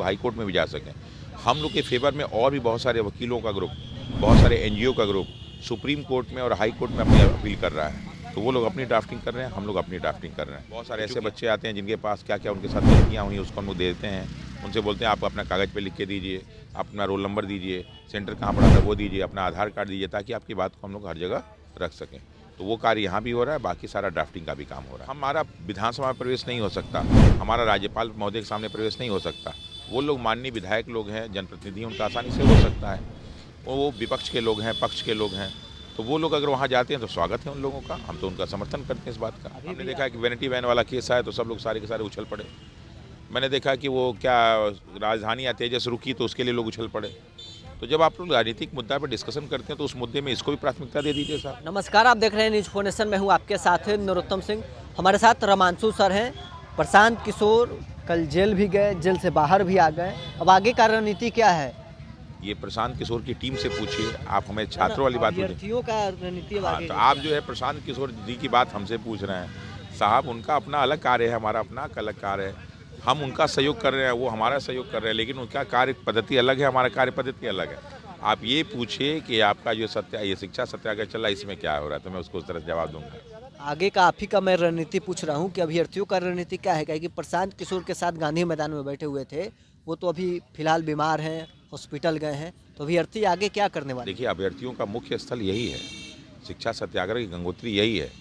High court में भी जा सकें। हम लोग के फेवर में और भी बहुत सारे वकीलों का ग्रुप, बहुत सारे एनजीओ का ग्रुप सुप्रीम कोर्ट में और हाई कोर्ट में अपनी अपील कर रहा है। तो वो लोग अपनी ड्राफ्टिंग कर रहे हैं, हम लोग अपनी ड्राफ्टिंग कर रहे हैं। बहुत सारे ऐसे बच्चे आते हैं जिनके पास क्या क्या उनके साथ गलतियाँ हुई उसको हम लोग देते हैं, उनसे बोलते हैं आप अपना कागज़ पे लिख के दीजिए, अपना रोल नंबर दीजिए, सेंटर कहाँ पड़ा था वो दीजिए, अपना आधार कार्ड दीजिए, ताकि आपकी बात को हम लोग हर जगह रख सकें। तो वो कार्य यहाँ भी हो रहा है, बाकी सारा ड्राफ्टिंग का भी काम हो रहा है। हमारा विधानसभा में प्रवेश नहीं हो सकता, हमारा राज्यपाल महोदय के सामने प्रवेश नहीं हो सकता। वो लोग माननीय विधायक लोग हैं, जनप्रतिनिधि, उनका आसानी से हो सकता है। वो विपक्ष के लोग हैं, पक्ष के लोग हैं, तो वो लोग अगर वहाँ जाते हैं तो स्वागत है उन लोगों का, हम तो उनका समर्थन करते हैं इस बात का। हमने देखा है कि वैनिटी वैन वाला केस आया तो सब लोग सारे के सारे उछल पड़े। मैंने देखा कि वो क्या राजधानी या तेजस रुकी तो उसके लिए लोग उछल पड़े। तो जब आप लोग राजनीतिक मुद्दा पर डिस्कशन करते हैं तो उस मुद्दे में इसको भी प्राथमिकता दे दीजिए साहब। नमस्कार, आप देख रहे हैं न्यूज फोनेशन में हूँ आपके साथ है नरोत्तम सिंह। हमारे साथ रमांशु सर हैं। प्रशांत किशोर कल जेल भी गए, जेल से बाहर भी आ गए। अब आगे का रणनीति क्या है? ये प्रशांत किशोर की टीम से पूछिए, आप हमें छात्रों वाली बात पूछिए। अभ्यर्थियों का रणनीति हाँ, तो आप जो है प्रशांत किशोर जी की बात हमसे पूछ रहे हैं। साहब, उनका अपना अलग कार्य है, हमारा अपना अलग कार्य है। हम उनका सहयोग कर रहे हैं, वो हमारा सहयोग कर रहे हैं, लेकिन उनका कार्य पद्धति अलग है, हमारा कार्य पद्धति अलग है। आप ये पूछिए कि आपका जो ये शिक्षा सत्याग्रह चल रहा है, इसमें क्या हो रहा है, तो मैं उसको उस तरह से जवाब दूंगा। आगे का आप ही का मैं रणनीति पूछ रहा हूँ कि अभ्यर्थियों का रणनीति क्या है? कि प्रशांत किशोर के साथ गांधी मैदान में बैठे हुए थे, वो तो अभी फिलहाल बीमार हैं, हॉस्पिटल गए हैं, तो अभ्यर्थी आगे क्या करने वाले? देखिए, अभ्यर्थियों का मुख्य स्थल यही है, शिक्षा सत्याग्रह की गंगोत्री यही है।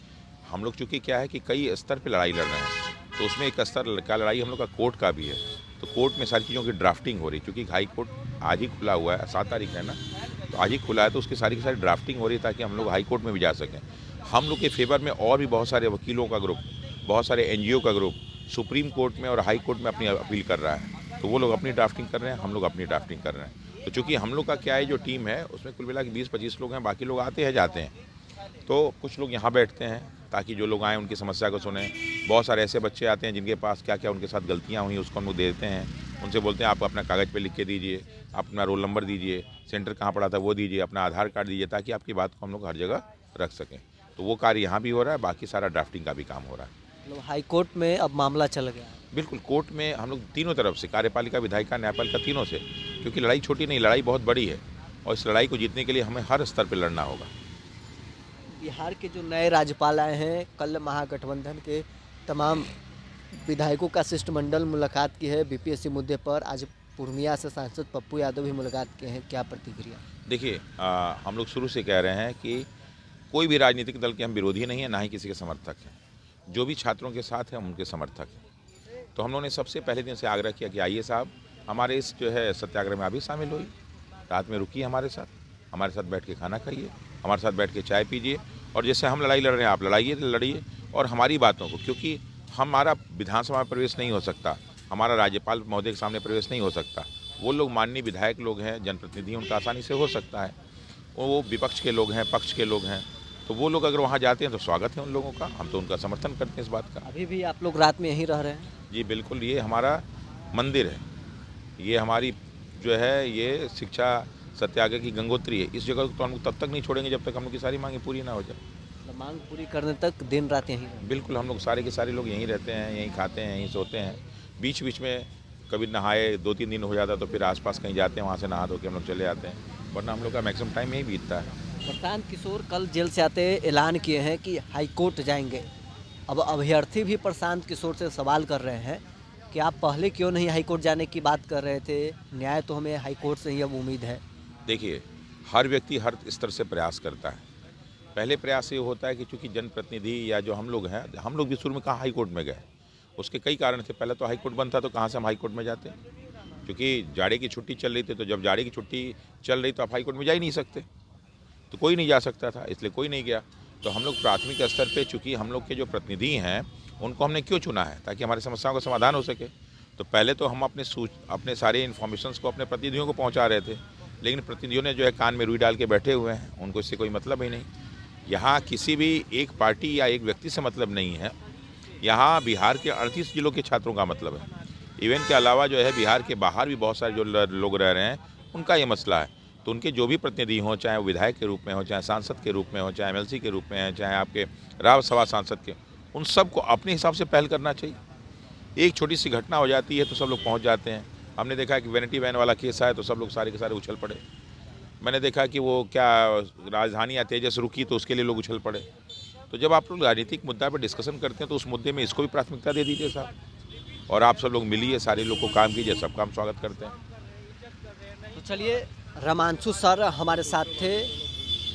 हम लोग चूँकि क्या है कि कई स्तर पर लड़ाई लड़ रहे हैं, तो उसमें एक स्तर का लड़ाई हम लोग का कोर्ट का भी है। तो कोर्ट में सारी चीज़ों की ड्राफ्टिंग हो रही है, क्योंकि हाई कोर्ट आज ही खुला हुआ है, 7 तारीख है ना, तो आज ही खुला है, तो उसकी सारी की सारी ड्राफ्टिंग हो रही है ताकि हम लोग हाई कोर्ट में भी जा सकें। हम लोग के फेवर में और भी बहुत सारे वकीलों का ग्रुप, बहुत सारे एनजीओ का ग्रुप सुप्रीम कोर्ट में और हाई कोर्ट में अपनी अपील कर रहा है। तो वो लोग अपनी ड्राफ्टिंग कर रहे हैं, हम लोग अपनी ड्राफ्टिंग कर रहे हैं। तो चूँकि हम लोग का क्या है, जो टीम है उसमें कुल मिला के 20-25 लोग हैं, बाकी लोग आते हैं जाते हैं। तो कुछ लोग यहाँ बैठते हैं ताकि जो लोग आएँ उनकी समस्या को सुनें। बहुत सारे ऐसे बच्चे आते हैं जिनके पास क्या क्या उनके साथ गलतियाँ हुई उसको हम लोग देते हैं, उनसे बोलते हैं आप अपना कागज़ पे लिख के दीजिए, अपना रोल नंबर दीजिए, सेंटर कहाँ पड़ा था वो दीजिए, अपना आधार कार्ड दीजिए, ताकि आपकी बात को हम लोग हर जगह रख सकें। तो वो कार्य यहाँ भी हो रहा है, बाकी सारा ड्राफ्टिंग का भी काम हो रहा है। मतलब हाई कोर्ट में अब मामला चल गया है। बिल्कुल, कोर्ट में हम लोग तीनों तरफ से, कार्यपालिका, विधायिका, न्यायपालिका, तीनों से, क्योंकि लड़ाई छोटी नहीं, लड़ाई बहुत बड़ी है और इस लड़ाई को जीतने के लिए हमें हर स्तर पर लड़ना होगा। बिहार के जो नए राज्यपाल आए हैं, कल महागठबंधन के तमाम विधायकों का शिष्टमंडल मुलाकात की है बीपीएससी मुद्दे पर। आज पूर्णिया से सांसद पप्पू यादव भी मुलाकात किए हैं, क्या प्रतिक्रिया? देखिए, हम लोग शुरू से कह रहे हैं कि कोई भी राजनीतिक दल के हम विरोधी नहीं हैं, ना ही किसी के समर्थक हैं। जो भी छात्रों के साथ हैं हम उनके समर्थक हैं। तो हम लोगों ने सबसे पहले दिन से आग्रह किया कि आइए साहब, हमारे इस जो है सत्याग्रह में आप भी शामिल होइए, रात में रुकिए हमारे साथ बैठ के खाना खाइए, हमारे साथ बैठ के चाय पीजिए, और जैसे हम लड़ाई लड़ रहे हैं आप लड़िए और हमारी बातों को, क्योंकि हमारा विधानसभा में प्रवेश नहीं हो सकता, हमारा राज्यपाल महोदय के सामने प्रवेश नहीं हो सकता। वो लोग माननीय विधायक लोग हैं, जनप्रतिनिधि, उनका आसानी से हो सकता है। वो विपक्ष के लोग हैं, पक्ष के लोग हैं, तो वो लोग अगर वहाँ जाते हैं तो स्वागत है उन लोगों का, हम तो उनका समर्थन करते हैं इस बात का। अभी भी आप लोग रात में यहीं रह रहे हैं? जी बिल्कुल, ये हमारा मंदिर है, ये हमारी जो है ये शिक्षा सत्याग्रह की गंगोत्री है। इस जगह को हम लोग तब तक नहीं छोड़ेंगे जब तक हम लोग की सारी मांगें पूरी ना हो जाए। मतलब मांग पूरी करने तक दिन रात यहीं रहें? बिल्कुल, हम लोग सारे के सारे लोग यहीं रहते हैं, यहीं खाते हैं, यहीं सोते हैं। बीच बीच में कभी नहाए 2-3 दिन हो जाता तो फिर आसपास कहीं जाते हैं, वहाँ से नहा धो के हम लोग चले आते हैं, वरना हम लोग का मैक्सिमम टाइम यहीं बीतता है। प्रशांत किशोर कल जेल से आते ऐलान किए हैं कि हाई कोर्ट जाएंगे। अब अभ्यर्थी भी प्रशांत किशोर से सवाल कर रहे हैं कि आप पहले क्यों नहीं हाई कोर्ट जाने की बात कर रहे थे, न्याय तो हमें हाई कोर्ट से ही अब उम्मीद है। देखिए, हर व्यक्ति हर स्तर से प्रयास करता है। पहले प्रयास ये होता है कि चूँकि जनप्रतिनिधि या जो हम लोग हैं, हम लोग भी शुरू में कहाँ हाई कोर्ट में गए, उसके कई कारण थे। पहले तो हाई कोर्ट बंद था, तो कहाँ से हम हाई कोर्ट में जाते, क्योंकि जाड़े की छुट्टी चल रही थी, तो जब जाड़े की छुट्टी चल रही तो आप हाई कोर्ट में जा ही नहीं सकते, तो कोई नहीं जा सकता था, इसलिए कोई नहीं गया। तो हम लोग प्राथमिक स्तर पे, चूँकि हम लोग के जो प्रतिनिधि हैं उनको हमने क्यों चुना है, ताकि हमारी समस्याओं का समाधान हो सके। तो पहले तो हम अपने सारे इन्फॉर्मेशंस को अपने प्रतिनिधियों को पहुंचा रहे थे, लेकिन प्रतिनिधियों ने जो है कान में रुई डाल के बैठे हुए हैं, उनको इससे कोई मतलब ही नहीं। यहाँ किसी भी एक पार्टी या एक व्यक्ति से मतलब नहीं है, यहाँ बिहार के 38 जिलों के छात्रों का मतलब है। इवेंट के अलावा जो है बिहार के बाहर भी बहुत सारे जो लोग रह रहे हैं, उनका ये मसला है। तो उनके जो भी प्रतिनिधि हों, चाहे वो विधायक के रूप में हो, चाहे सांसद के रूप में हो, चाहे एमएलसी के रूप में है, चाहे आपके राज्यसभा सांसद के, उन सबको अपने हिसाब से पहल करना चाहिए। एक छोटी सी घटना हो जाती है तो सब लोग पहुंच जाते हैं, हमने देखा कि वैनिटी वैन वाला केस आया तो सब लोग सारे के सारे उछल पड़े। मैंने देखा कि वो क्या राजधानी या तेजस रुकी तो उसके लिए लोग उछल पड़े। तो जब आप लोग राजनीतिक मुद्दा पर डिस्कशन करते हैं तो उस मुद्दे में इसको भी प्राथमिकता दे दीजिए साहब, और आप सब लोग मिलिए, सारे लोग को काम कीजिए, सबका हम स्वागत करते हैं। तो चलिए, रमांशु सर हमारे साथ थे।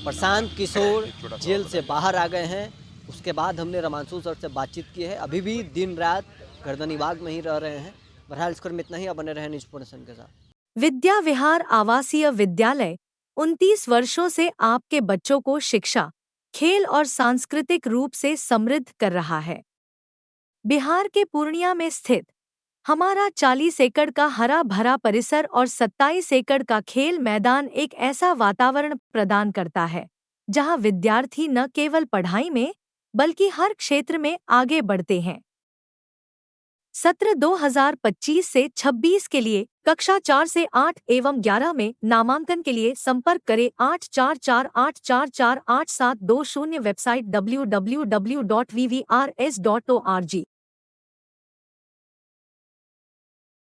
प्रशांत किशोर जेल से बाहर आ गए हैं, उसके बाद हमने रमांशु सर से बातचीत की है। अभी भी दिन रात गर्दनीबाग में ही रह रहे हैं। बहरहाल इस में इतना ही, अब बने रहे न्यूज़ प्रोडक्शन के साथ। विद्या विहार आवासीय विद्यालय 29 वर्षों से आपके बच्चों को शिक्षा, खेल और सांस्कृतिक रूप से समृद्ध कर रहा है। बिहार के पूर्णिया में स्थित हमारा 40 एकड़ का हरा भरा परिसर और 27 एकड़ का खेल मैदान एक ऐसा वातावरण प्रदान करता है जहां विद्यार्थी न केवल पढ़ाई में बल्कि हर क्षेत्र में आगे बढ़ते हैं। सत्र 2025 से 26 के लिए कक्षा 4 से 8 एवं 11 में नामांकन के लिए संपर्क करें 8448448720। Website www.vvrs.org।